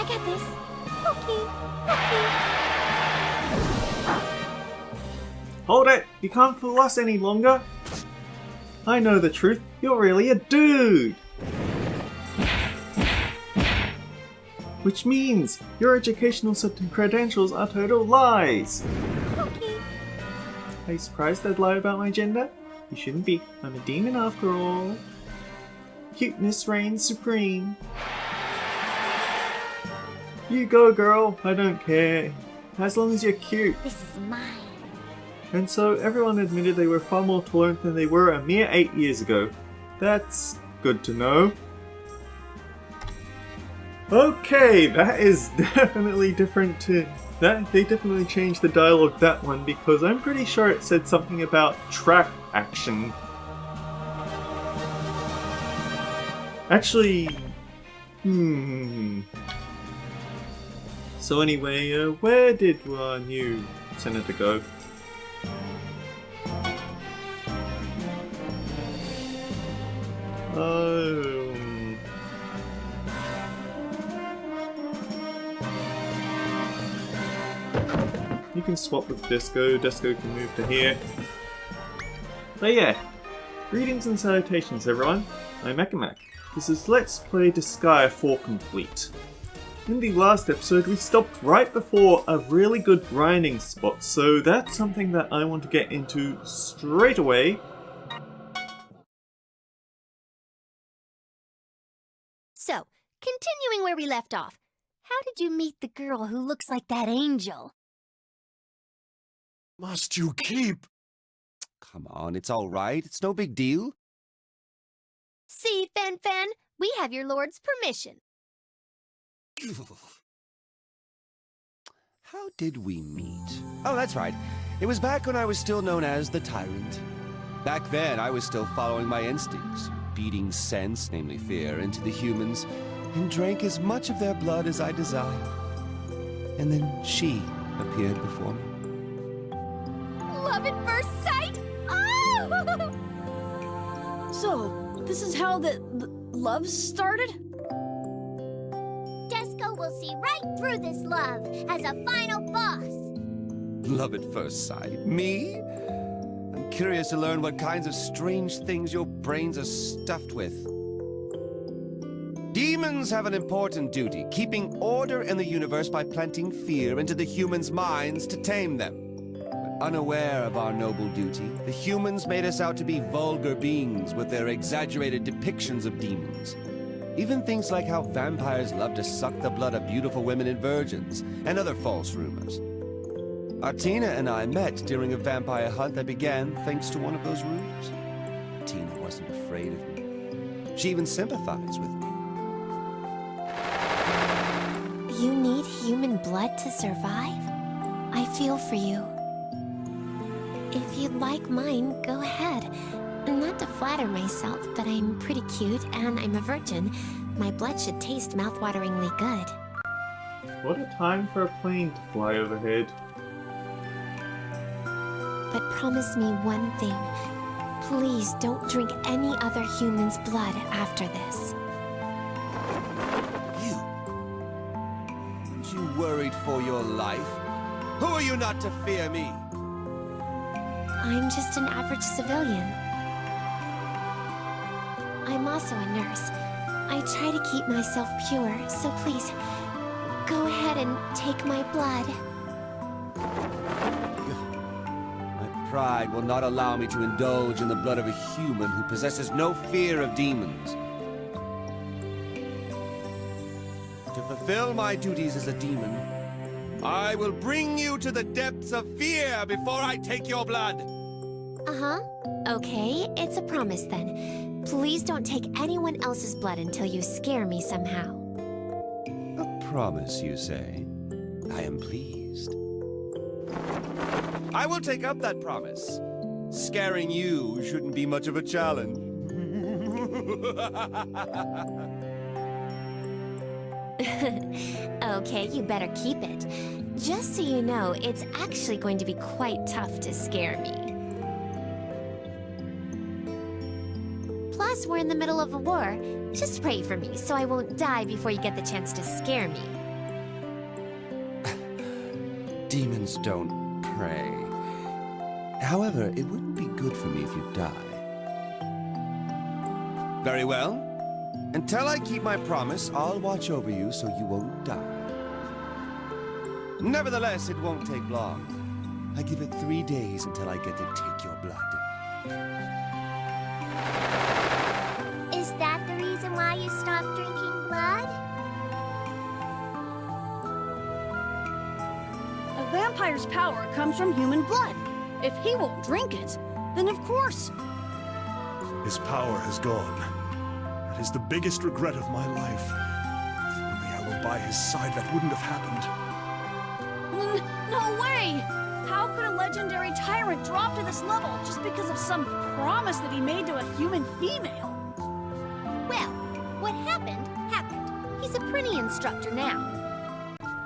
got this. Okay, okay. Hold it! You can't fool us any longer! I know the truth, you're really a dude! Which means your educational credentials are total lies! Okay. Are you surprised I'd lie about my gender? You shouldn't be. I'm a demon after all. Cuteness reigns supreme. You go, girl. I don't care. As long as you're cute. This is mine. And so everyone admitted they were far more tolerant than they were a mere 8 years ago. That's good to know. Okay, that is definitely different to... They definitely changed the dialogue that one because I'm pretty sure it said something about trap action. Actually... So anyway, where did our new senator go? You can swap with Disco. Disco can move to here. But yeah, greetings and salutations everyone. I'm Ekamak. This is Let's Play Disgaea 4 Complete. In the last episode we stopped right before a really good grinding spot, so that's something that I want to get into straight away. So, continuing where we left off, how did you meet the girl who looks like that angel? Must you keep? Come on, it's all right. It's no big deal. See, Fen, we have your lord's permission. How did we meet? Oh, that's right. It was back when I was still known as the Tyrant. Back then, I was still following my instincts, beating sense, namely fear, into the humans, and drank as much of their blood as I desired. And then she appeared before me. Love at first sight? Oh! So, this is how the love started? Desco will see right through this love as a final boss. Love at first sight? Me? I'm curious to learn what kinds of strange things your brains are stuffed with. Demons have an important duty, keeping order in the universe by planting fear into the humans' minds to tame them. Unaware of our noble duty, the humans made us out to be vulgar beings with their exaggerated depictions of demons. Even things like how vampires love to suck the blood of beautiful women and virgins, and other false rumors. Artina and I met during a vampire hunt that began thanks to one of those rumors. Tina wasn't afraid of me. She even sympathized with me. You need human blood to survive? I feel for you. If you'd like mine, go ahead. Not to flatter myself, but I'm pretty cute and I'm a virgin. My blood should taste mouthwateringly good. What a time for a plane to fly overhead. But promise me one thing. Please don't drink any other human's blood after this. You? Aren't you worried for your life? Who are you not to fear me? I'm just an average civilian. I'm also a nurse. I try to keep myself pure, so please, go ahead and take my blood. My pride will not allow me to indulge in the blood of a human who possesses no fear of demons. To fulfill my duties as a demon, I will bring you to the depths of fear before I take your blood. Uh-huh. Okay, it's a promise then. Please don't take anyone else's blood until you scare me somehow. A promise, you say? I am pleased. I will take up that promise. Scaring you shouldn't be much of a challenge. Okay, you better keep it. Just so you know, it's actually going to be quite tough to scare me. Plus, we're in the middle of a war. Just pray for me so I won't die before you get the chance to scare me. Demons don't pray. However, it wouldn't be good for me if you die. Very well. Until I keep my promise, I'll watch over you so you won't die. Nevertheless, it won't take long. I give it 3 days until I get to take your blood. Is that the reason why you stopped drinking blood? A vampire's power comes from human blood. If he won't drink it, then of course. His power has gone. That is the biggest regret of my life. If only I were by his side, that wouldn't have happened. No way! How could a legendary tyrant drop to this level just because of some promise that he made to a human female? Well, what happened, happened. He's a pretty instructor now.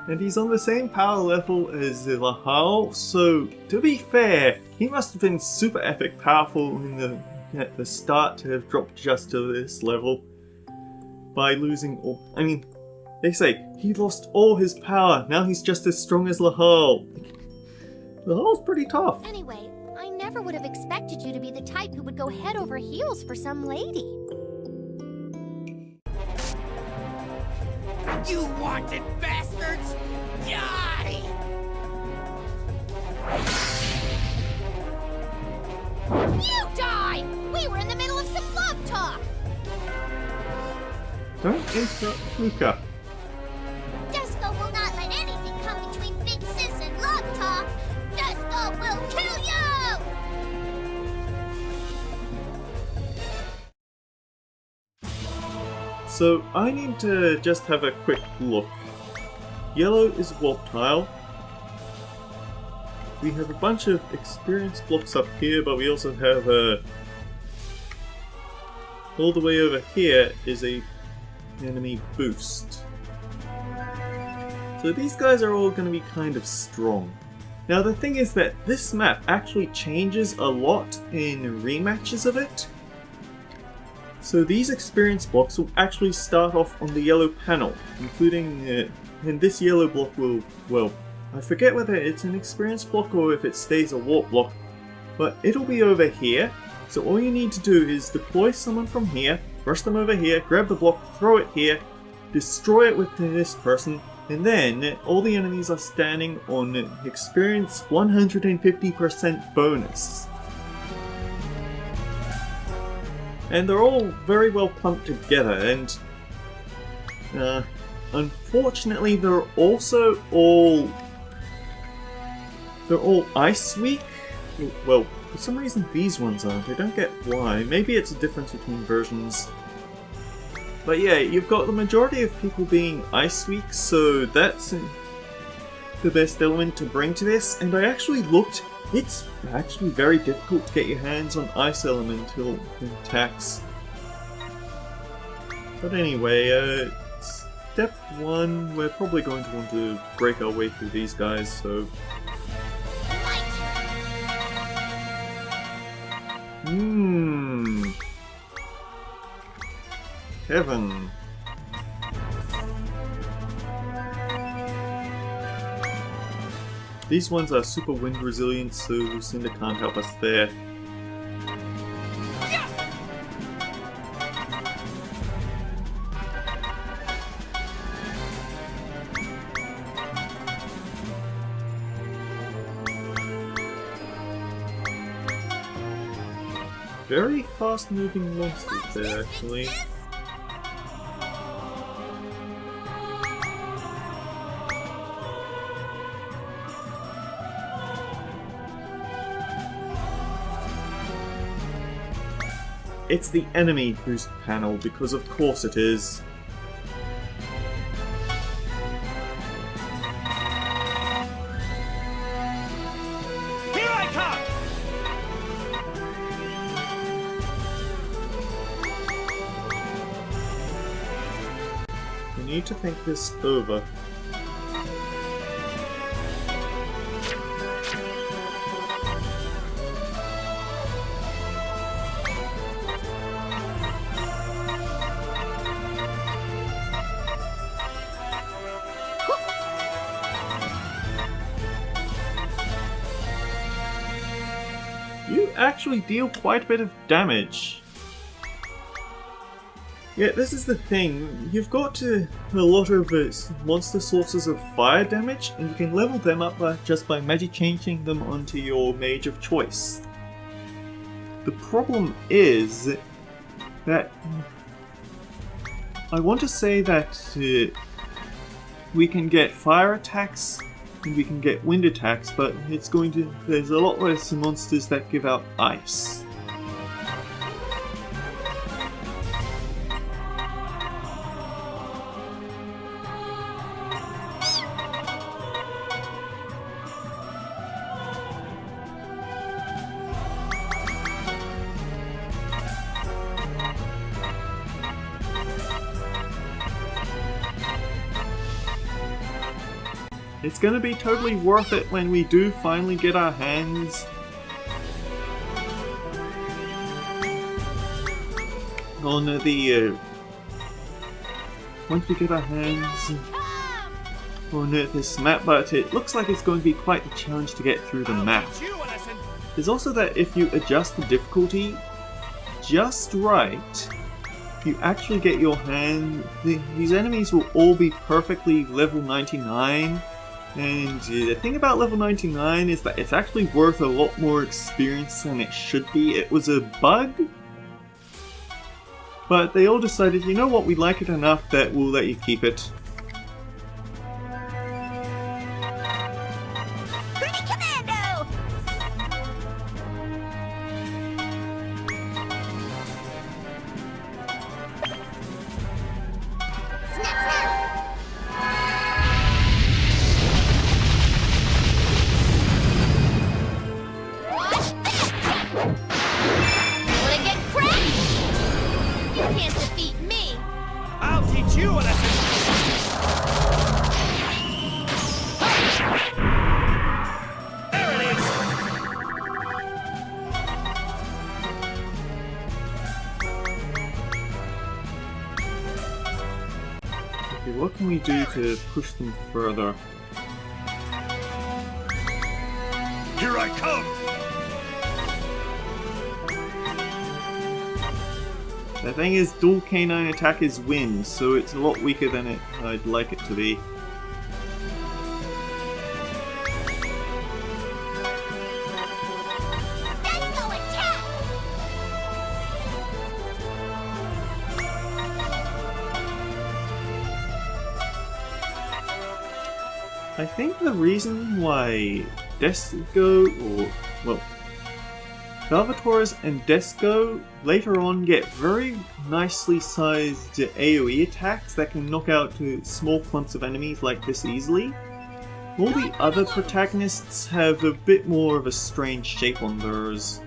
And he's on the same power level as Lahal, so to be fair, he must have been super epic powerful at the start to have dropped just to this level by losing all. I mean, they say he lost all his power, now he's just as strong as Lahal. Lahal's pretty tough. Anyway, I never would have expected you to be the type who would go head over heels for some lady. You wanted bastards! Die! You die! We were in the middle of some love talk! Don't interrupt Fuka. Disco will not let anything come between Big Sis and love talk! Disco will kill you! So I need to just have a quick look. Yellow is warp tile. We have a bunch of experience blocks up here, but we also have all the way over here is a enemy boost. So these guys are all going to be kind of strong. Now the thing is that this map actually changes a lot in rematches of it. So these experience blocks will actually start off on the yellow panel, including, and this yellow block will, well, I forget whether it's an experience block or if it stays a warp block, but it'll be over here. So all you need to do is deploy someone from here, rush them over here, grab the block, throw it here, destroy it with this person, and then all the enemies are standing on experience 150% bonus. And they're all very well clumped together, and unfortunately they're also all ice weak. Well, for some reason these ones aren't. I don't get why. Maybe it's a difference between versions. But yeah, you've got the majority of people being ice weak, so that's the best element to bring to this. And I actually looked. It's actually very difficult to get your hands on ice elemental attacks. But anyway, step 1, we're probably going to want to break our way through these guys, so... Kevin. These ones are super wind resilient, so Lucinda can't help us there. Very fast moving monsters there, actually. It's the enemy boost panel, because of course it is. Here I come! We need to think this over. actually deal quite a bit of damage. Yeah, this is the thing. You've got a lot of monster sources of fire damage, and you can level them up just by magic changing them onto your mage of choice. The problem is that I want to say that we can get fire attacks and we can get wind attacks, but there's a lot less monsters that give out ice. It's gonna be totally worth it when we do finally get our hands on the once we get our hands on this map, but it looks like it's going to be quite the challenge to get through the map. There's also that if you adjust the difficulty just right, you actually get your hand. These enemies will all be perfectly level 99. And the thing about level 99 is that it's actually worth a lot more experience than it should be. It was a bug, but they all decided, you know what, we like it enough that we'll let you keep it. Ready, Commando! Snap, snap! Wanna get cracked? You can't defeat me! I'll teach you a lesson. There it is. Okay, what can we do to push them further? Here I come! The thing is, dual canine attack is wind, so it's a lot weaker than I'd like it to be. Let's go attack! I think the reason why Salvatores and Desco later on get very nicely sized AoE attacks that can knock out small clumps of enemies like this easily. All the other protagonists have a bit more of a strange shape on theirs.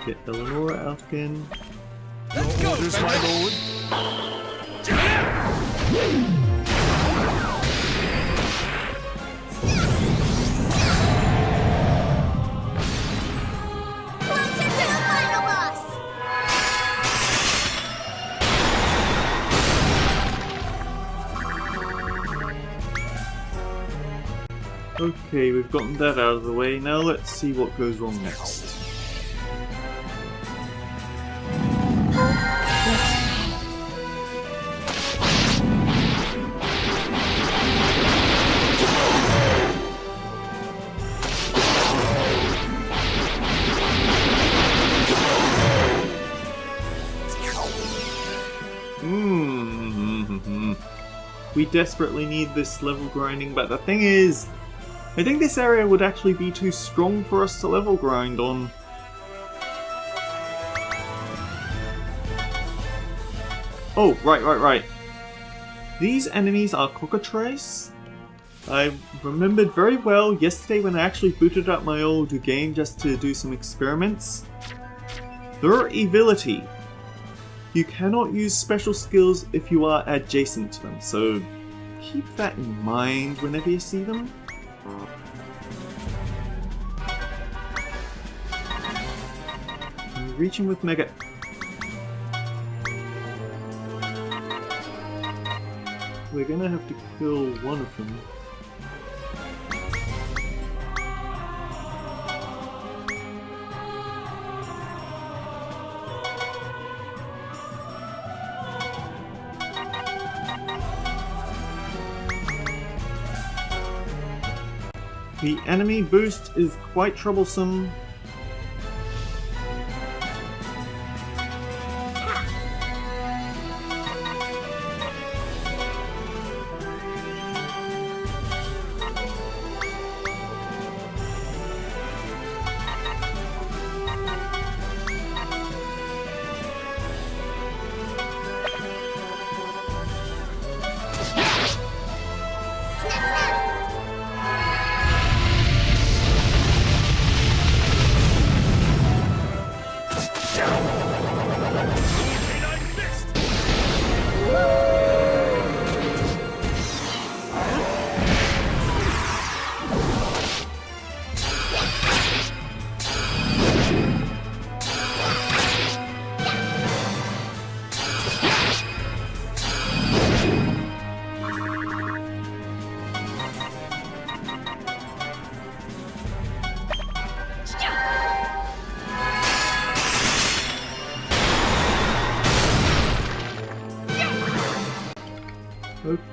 Get Eleanor out again. Let's go, Orders, my lord. Closer to the final boss! Okay, we've gotten that out of the way. Now let's see what goes wrong next. We desperately need this level grinding, but the thing is, I think this area would actually be too strong for us to level grind on. Oh, right. These enemies are cockatrices. I remembered very well yesterday when I actually booted up my old game just to do some experiments. Their evility. You cannot use special skills if you are adjacent to them, so keep that in mind whenever you see them. Reaching with Mega. we're gonna have to kill one of them. The enemy boost is quite troublesome.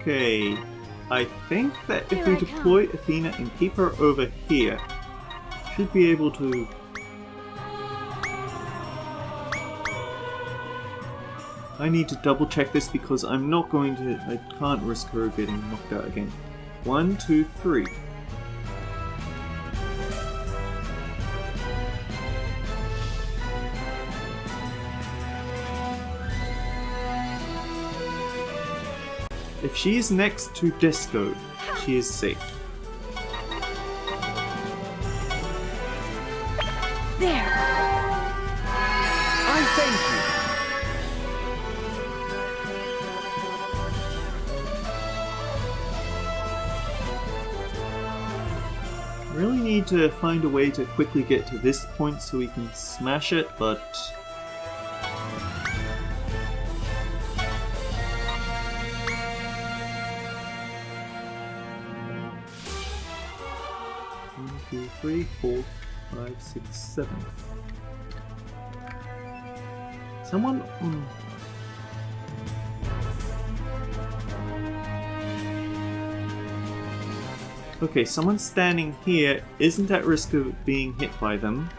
Okay, I think that if we deploy Athena and keep her over here, should be able to... I need to double check this because I'm not going to... I can't risk her getting knocked out again. 1, 2, 3. If she is next to Disco, she is safe. There! I thank you. Really need to find a way to quickly get to this point so we can smash it, but... One, 2, 3, 4, 5, 6, 7. Someone... Okay, someone standing here isn't at risk of being hit by them.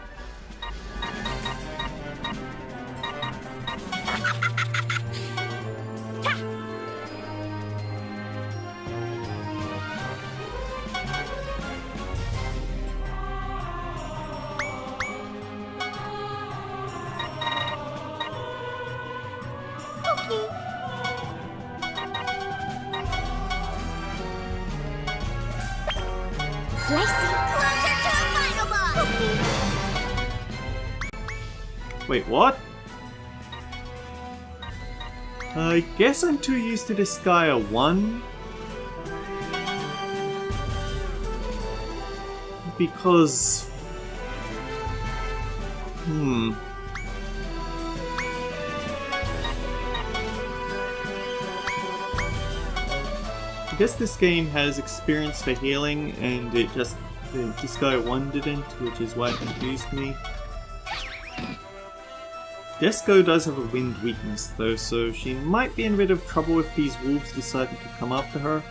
Wait, what? I guess I'm too used to Disgaea 1. Because... I guess this game has experience for healing and it just... Disgaea 1 didn't, which is why it confused me. Disco does have a wind weakness though, so she might be in a bit of trouble if these wolves decided to come after her.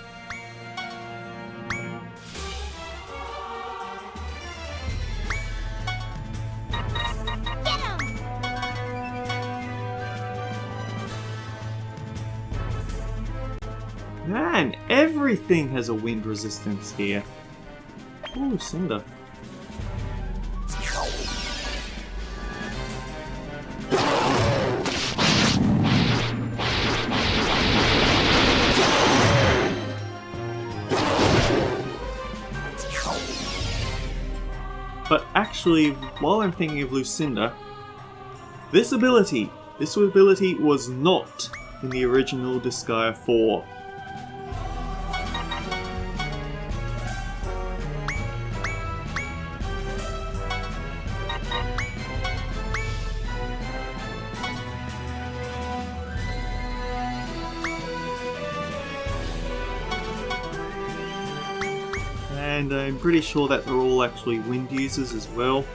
Man, everything has a wind resistance here. Ooh, Cinder. But actually, while I'm thinking of Lucinda, this ability was not in the original Disgaea 4. and I'm pretty sure that they're all actually wind users as well.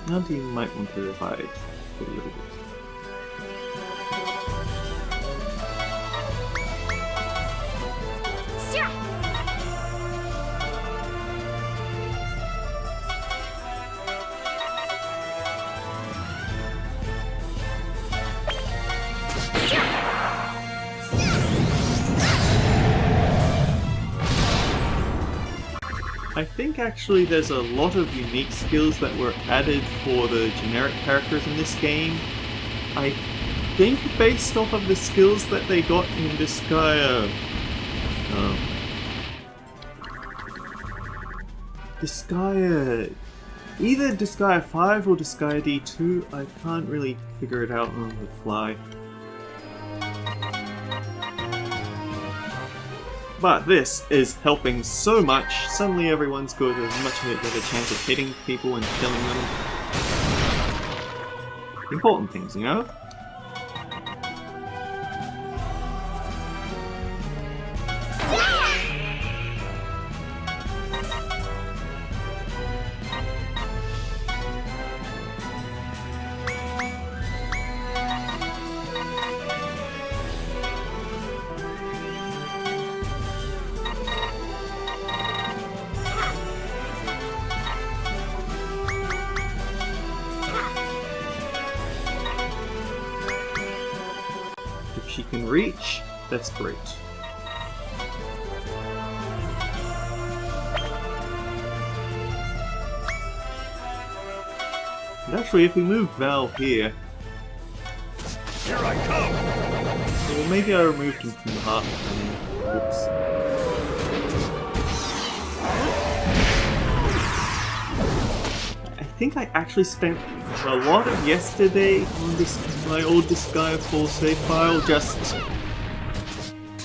Auntie might want to revive for a little bit. I think actually there's a lot of unique skills that were added for the generic characters in this game. I think based off of the skills that they got in Disgaea. Disgaea. Either Disgaea 5 or Disgaea D2. I can't really figure it out on the fly. But this is helping so much. Suddenly everyone's got a much better chance of hitting people and killing them. Important things, you know? If she can reach, that's great. And actually, if we move Val here, Here I come! well, maybe I removed him from the heart. Oops. I think I actually spent a lot of yesterday on this my old Disgaea 4 save file, just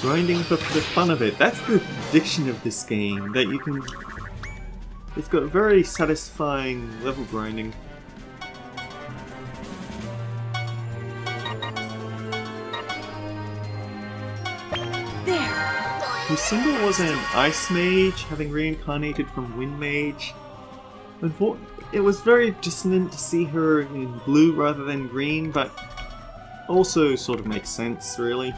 grinding for the fun of it. That's the addiction of this game, that you can... It's got very satisfying level grinding. Lucinda was an Ice Mage, having reincarnated from Wind Mage. It was very dissonant to see her in blue rather than green, but also sort of makes sense, really.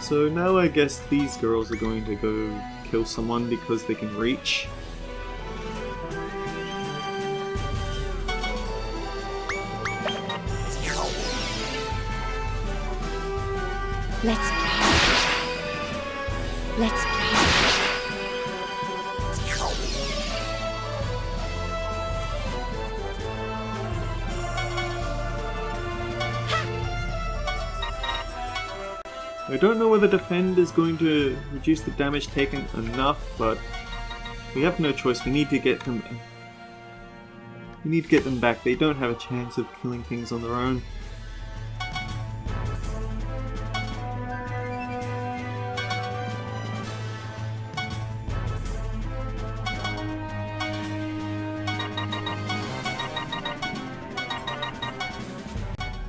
So now I guess these girls are going to go kill someone because they can reach. Let's play. Let's play. I don't know whether Defend is going to reduce the damage taken enough, but we have no choice. We need to get them. We need to get them back. They don't have a chance of killing things on their own.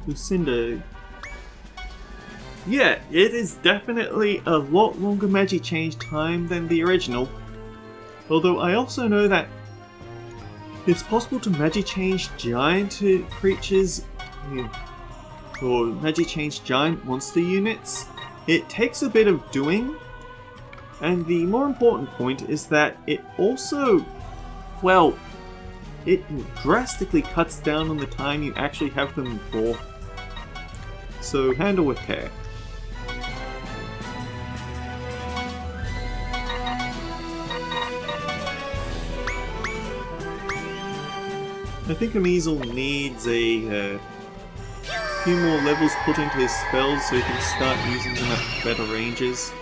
Lucinda. Yeah, it is definitely a lot longer Magi Change time than the original. Although I also know that it's possible to Magi Change giant creatures, or Magi Change giant monster units. It takes a bit of doing, and the more important point is that it also, well, it drastically cuts down on the time you actually have them for. So handle with care. I think Amizel needs a few more levels put into his spells so he can start using them at better ranges.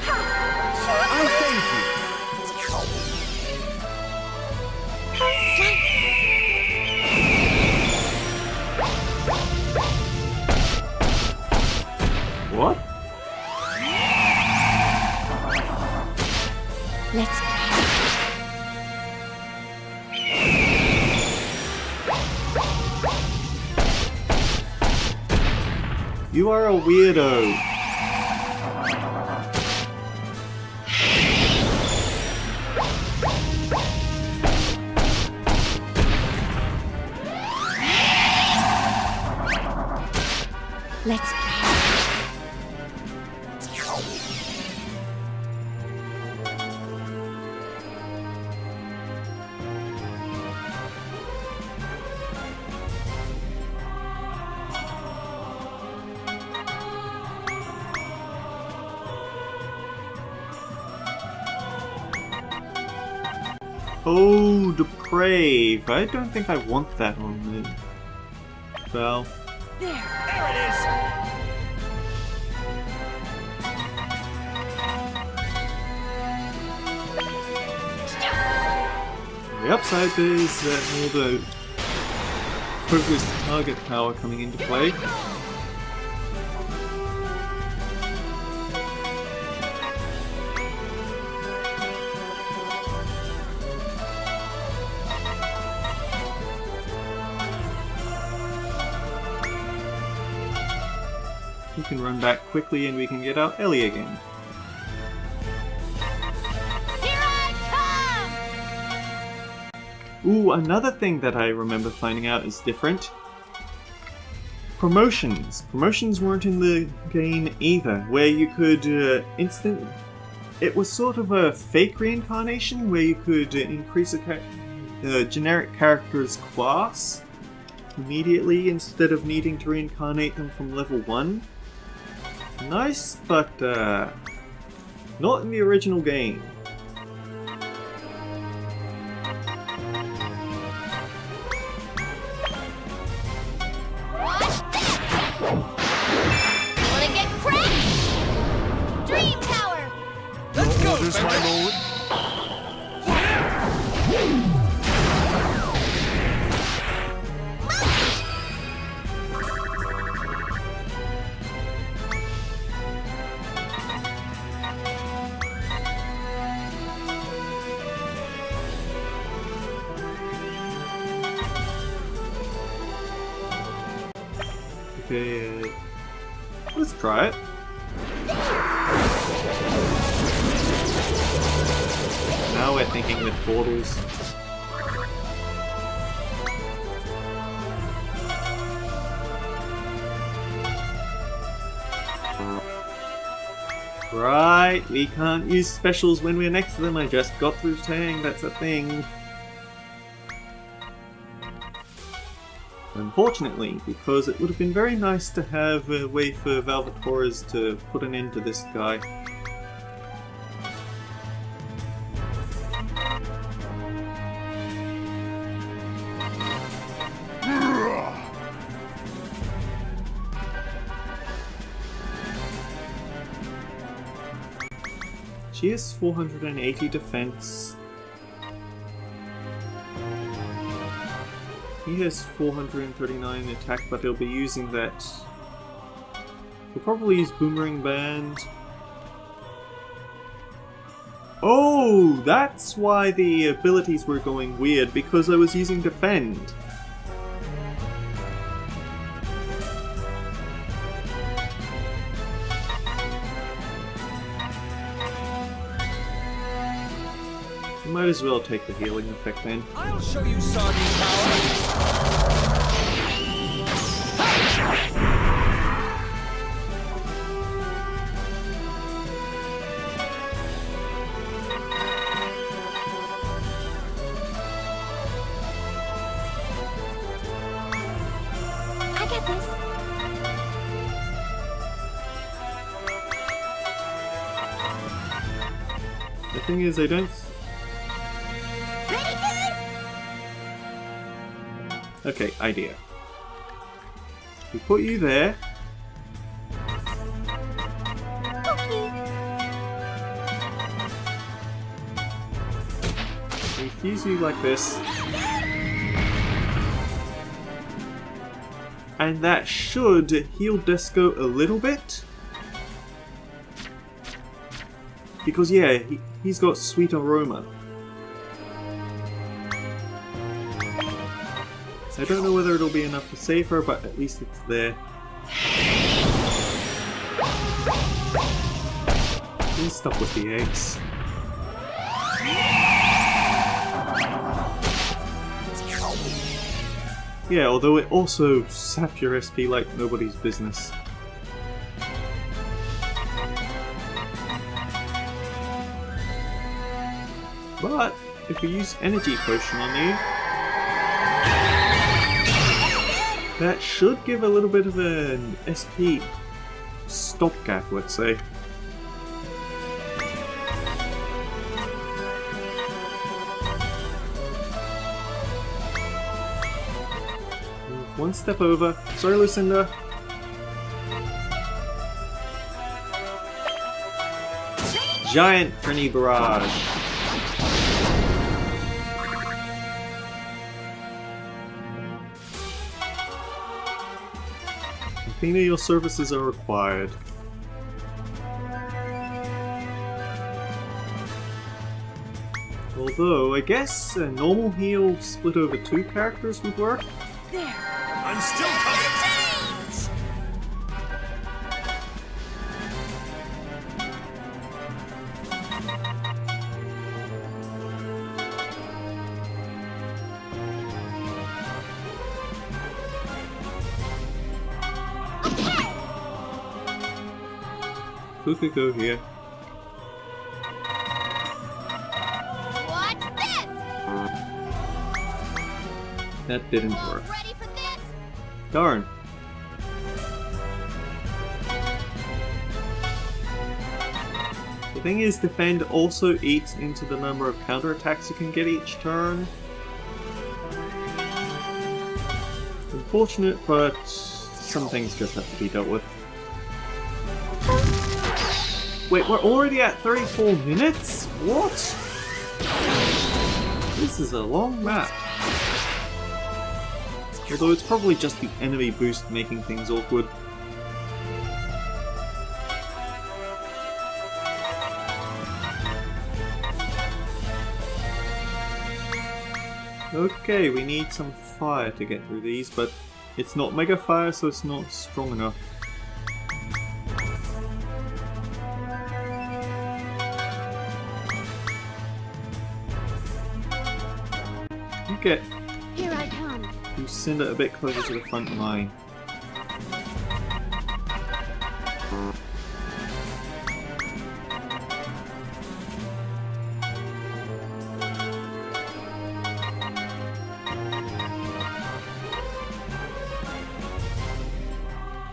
I thank What? Let's play. You are a weirdo. Let's pray. Oh, deprave. I don't think I want that on me. Well. There it is! The upside is all the focused target power coming into play. We can run back quickly and we can get out Ellie again. Here I come! Ooh, another thing that I remember finding out is different. Promotions. Promotions weren't in the game either, where you could It was sort of a fake reincarnation where you could increase a generic character's class immediately instead of needing to reincarnate them from level 1. Nice, but not in the original game. Watch this! Wanna get cracked? Dream Tower! Let's go, Orders, my lord. Okay, let's try it. Now we're thinking with portals. Right, we can't use specials when we're next to them. I just got through saying that's a thing. Unfortunately, because it would have been very nice to have a way for Valvatores to put an end to this guy. She has 480 defense. He has 439 attack, but he'll be using that. He'll probably use Boomerang Band. Oh, that's why the abilities were going weird, because I was using Defend. Might as well take the healing effect then. I'll show you sardine power! I got this. The thing is, I don't... Okay, idea. We put you there. We fuse you like this. And that should heal Disco a little bit. Because yeah, he's got sweet aroma. I don't know whether it'll be enough to save her, but at least it's there. Please stop with the eggs. Yeah, although it also saps your SP like nobody's business. But if we use energy potion on you, that should give a little bit of an SP stopgap, let's say. One step over. Sorry, Lucinda. Giant Fernie Barrage. Athena, your services are required. Although, I guess a normal heal split over 2 characters would work. There. I'm still coming! Fuka, go here. What's this? That didn't All work. ready for this? Darn. The thing is, defend also eats into the number of counterattacks you can get each turn. Unfortunate, but some things just have to be dealt with. Wait, we're already at 34 minutes? What? This is a long map. Although it's probably just the enemy boost making things awkward. Okay, we need some fire to get through these, but it's not Mega Fire, so it's not strong enough. Okay, Here I come. you send it a bit closer to the front line.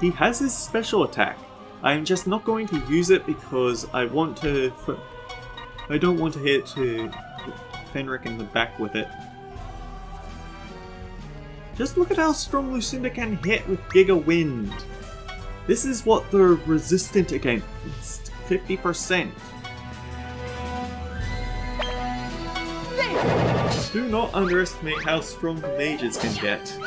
He has his special attack. I'm just not going to use it because I don't want to hit Fenric in the back with it. Just look at how strong Lucinda can hit with Giga Wind. This is what they're resistant against. It's 50%. Do not underestimate how strong the mages can get.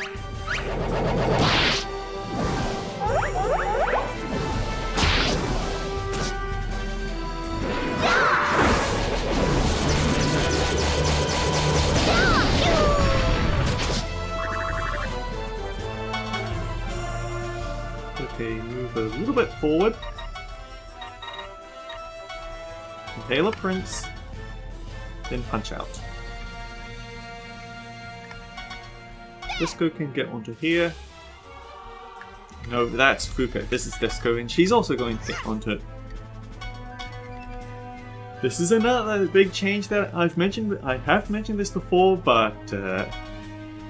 Okay, move a little bit forward. Impale a Prince, then punch out. Disco can get onto here. No, that's Fuka. This is Disco, and she's also going to get onto it. This is another big change that I've mentioned. I have mentioned this before, but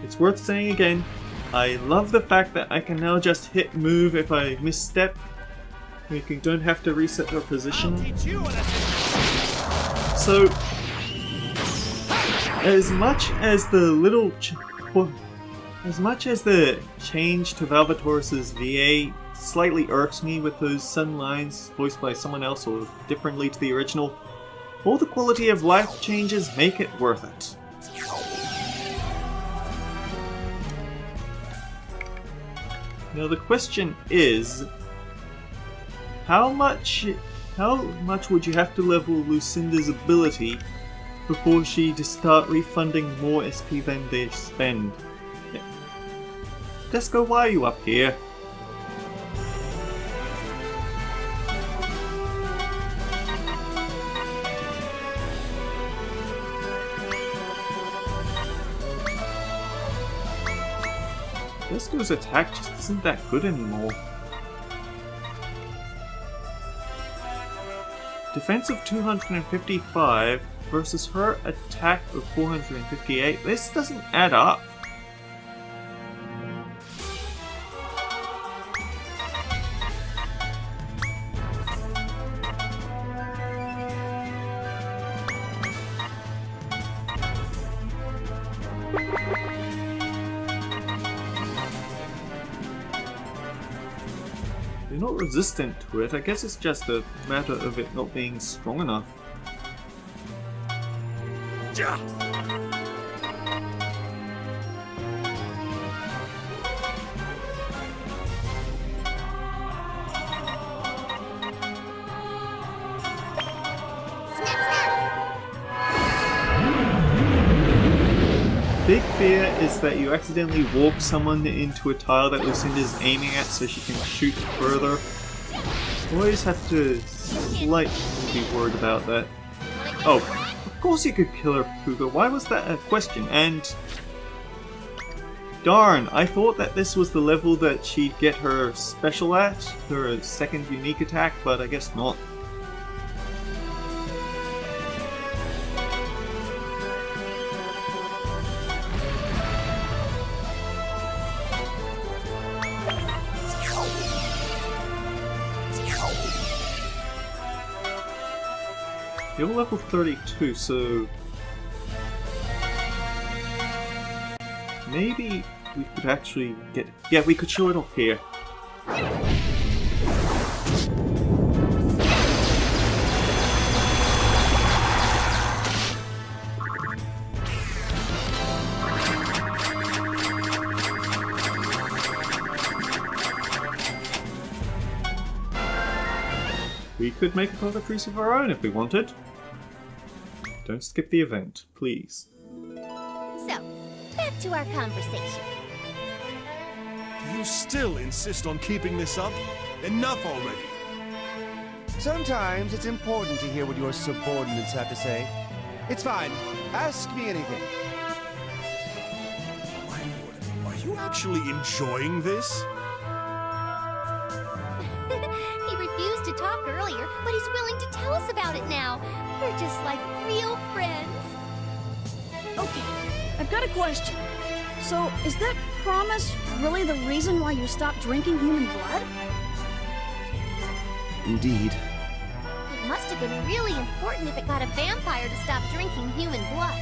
it's worth saying again. I love the fact that I can now just hit move if I misstep. We don't have to reset their position. So, as much as the change to Valvatoris's VA slightly irks me with those sudden lines voiced by someone else or differently to the original, all the quality of life changes make it worth it. Now the question is, how much would you have to level Lucinda's ability before she to start refunding more SP than they spend? Yeah. Disco, why are you up here? Disco's attack just isn't that good anymore. Defense of 255 versus her attack of 458. This doesn't add up. You're not resistant to it. I guess it's just a matter of it not being strong enough. Big fear is that you accidentally walk someone into a tile that Lucinda's aiming at so she can shoot further. Always have to slightly be worried about that. Oh, of course you could kill her, Fuka. Why was that a question? And darn, I thought that this was the level that she'd get her special at, her second unique attack, but I guess not. You're level 32, so maybe we could actually get... Yeah, we could show it off here. We could make a cockatrice of our own if we wanted. Don't skip the event, please. So, back to our conversation. Do you still insist on keeping this up? Enough already! Sometimes it's important to hear what your subordinates have to say. It's fine. Ask me anything. My lord, are you actually enjoying this? He refused to talk earlier, but he's willing to tell us about it now. We're just like real friends. Okay, I've got a question. So, is that promise really the reason why you stopped drinking human blood? Indeed. It must have been really important if it got a vampire to stop drinking human blood.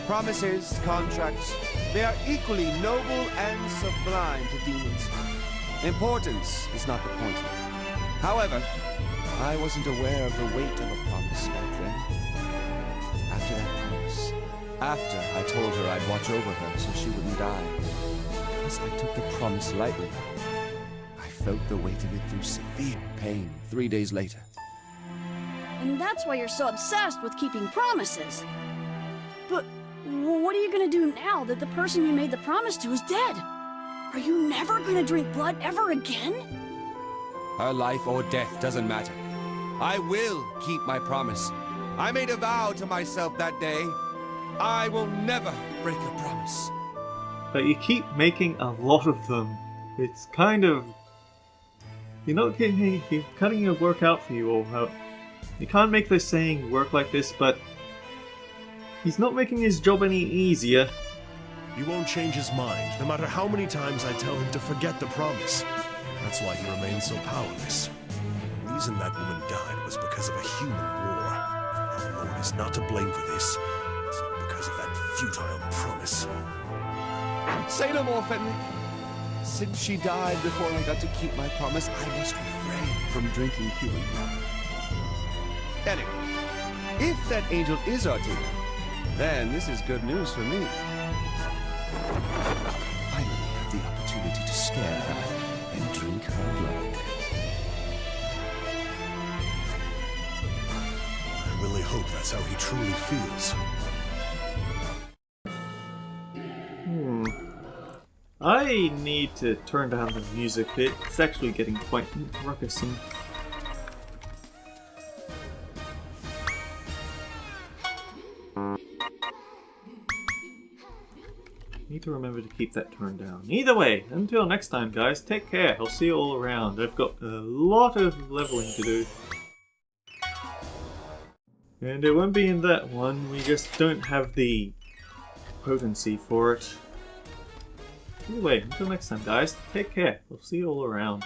Promises, contracts, they are equally noble and sublime to demons. Importance is not the point here. However, I wasn't aware of the weight of a promise back then. After that promise, after I told her I'd watch over her so she wouldn't die, because I took the promise lightly, I felt the weight of it through severe pain 3 days later. And that's why you're so obsessed with keeping promises. But what are you gonna do now that the person you made the promise to is dead? Are you never gonna drink blood ever again? Her life or death doesn't matter. I will keep my promise. I made a vow to myself that day. I will never break a promise. But you keep making a lot of them. It's kind of... You're not getting... You're cutting your work out for you all out. You can't make this saying work like this, but... He's not making his job any easier. He won't change his mind, no matter how many times I tell him to forget the promise. That's why he remains so powerless. The reason that woman died was because of a human war. Our Lord is not to blame for this. It's all because of that futile promise. Say no more, Fenwick. Since she died before I got to keep my promise, I must refrain from drinking human blood. Anyway, if that angel is Artina, then this is good news for me. I'll finally have the opportunity to scare her and drink her blood. I really hope that's how he truly feels. I need to turn down the music bit. It's actually getting quite ruckusome. need to remember to keep that turned down. Either way, until next time guys, take care. I'll see you all around. I've got a lot of leveling to do. And it won't be in that one, we just don't have the potency for it. Anyway, until next time guys, take care. I'll see you all around.